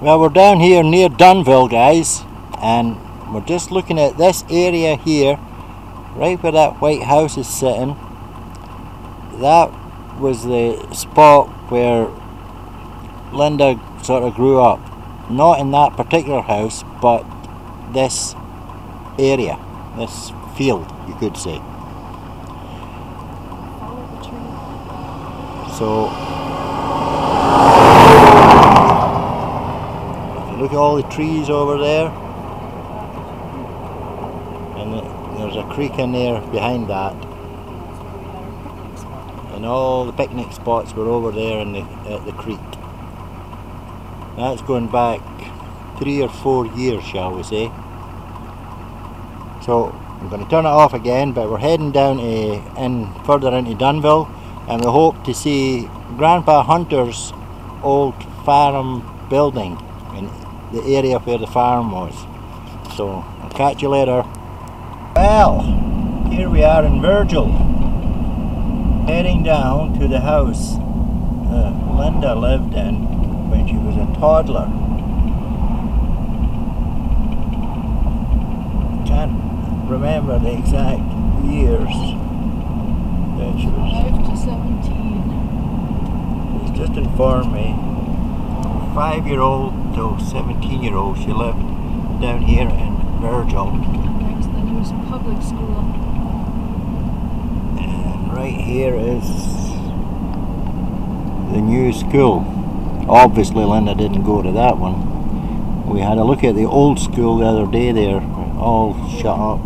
Well, we're down here near Dunville, guys, and we're just looking at this area here, right where that white house is sitting. That was the spot where Linda sort of grew up. Not in that particular house, but this area, this field, you could say. Follow the tree. So, look at all the trees over there, and there's a creek in there behind that, and all the picnic spots were over there at the creek. That's going back 3 or 4 years, shall we say. So I'm going to turn it off again, but we're heading down further into Dunville, and we hope to see Grandpa Hunter's old farm building in the area where the farm was. So I'll catch you later. Well, here we are in Virgil, heading down to the house Linda lived in when she was a toddler. Can't remember the exact years that she was. 5 to 17. He's just informed me. 5-year-old to 17-year-old, she lived down here in Virgil. Next, the news public school. And right here is the new school. Obviously Linda didn't go to that one. We had a look at the old school the other day there, all shut up.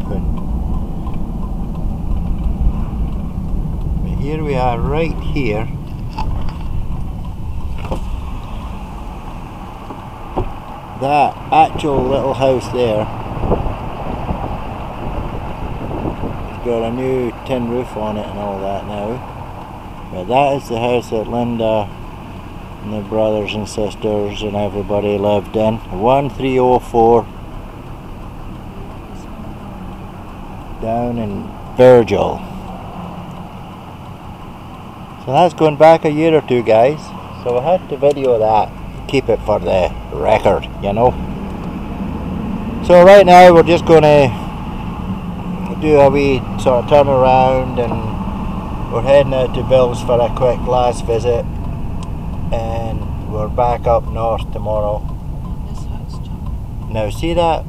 But here we are right here. That actual little house there has got a new tin roof on it and all that now. But that is the house that Linda and the brothers and sisters and everybody lived in. 1304 down in Virgil. So that's going back a year or two, guys. So I had to video that. Keep it for the record, you know. So right now we're just going to do a wee sort of turn around, and we're heading out to Bill's for a quick last visit, and we're back up north tomorrow. This house, John. Now see that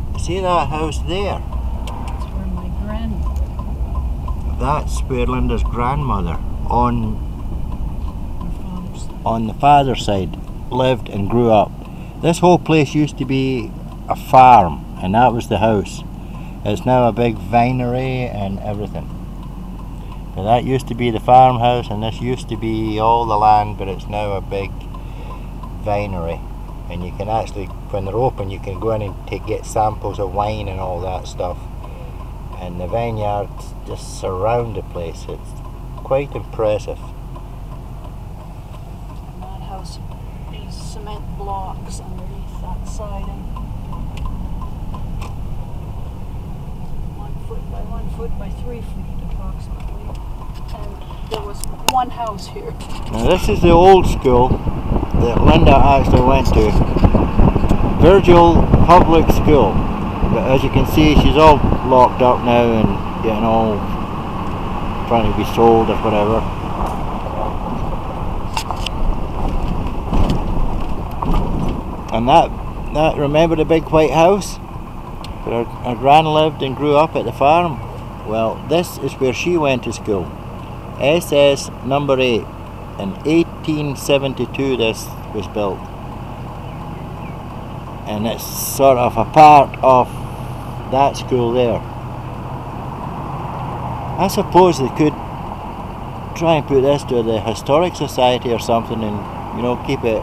house there? That's where my grandmother. That's where Linda's grandmother on Her father's side. the father's side lived and grew up. This whole place used to be a farm, and that was the house. It's now a big vinery and everything. But that used to be the farmhouse, and this used to be all the land, but it's now a big vinery. And you can actually, when they're open, you can go in and get samples of wine and all that stuff. And the vineyards just surround the place. It's quite impressive. And that house, these cement blocks underneath that siding. 1 foot by 1 foot by 3 feet approximately. And there was one house here. Now this is the old school that Linda actually went to. Virgil Public School. But as you can see, she's all locked up now and getting all trying to be sold or whatever. And that remember the big white house where her gran lived and grew up at the farm? Well, this is where she went to school. SS number 8. In 1872 this was built. And it's sort of a part of that school there. I suppose they could try and put this to the Historic Society or something, and you know, keep it,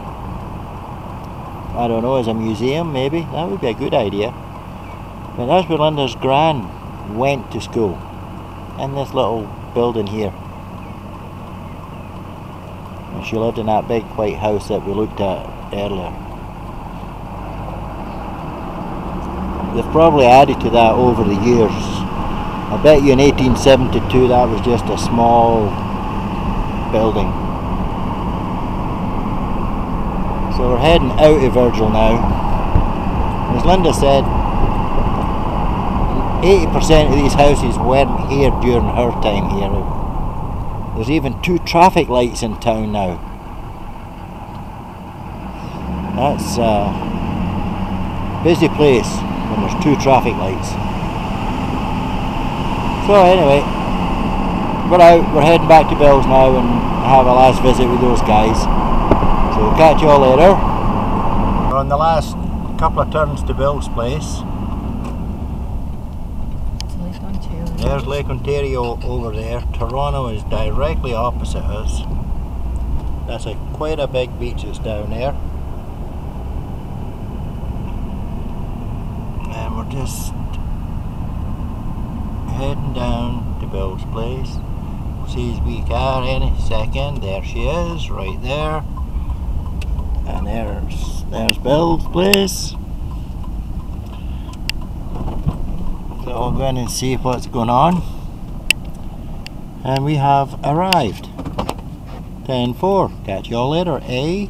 I don't know, as a museum maybe. That would be a good idea. But that's where Linda's gran went to school, in this little building here. And she lived in that big white house that we looked at earlier. They've probably added to that over the years. I bet you in 1872 that was just a small building. So we're heading out of Virgil now. As Linda said, 80% of these houses weren't here during her time here. There's even 2 traffic lights in town now. That's a busy place when there's 2 traffic lights. So anyway, we're out, we're heading back to Bill's now and have a last visit with those guys. So we'll catch you all later. We're on the last couple of turns to Bill's place. Lake Ontario. There's Lake Ontario over there. Toronto is directly opposite us. That's quite a big beach that's down there. And we're just heading down to Bill's place. We'll see his wee car any second. There she is, right there. And there's Bill's place. So I'll go in and see what's going on. And we have arrived. 10-4. Catch you all later, eh?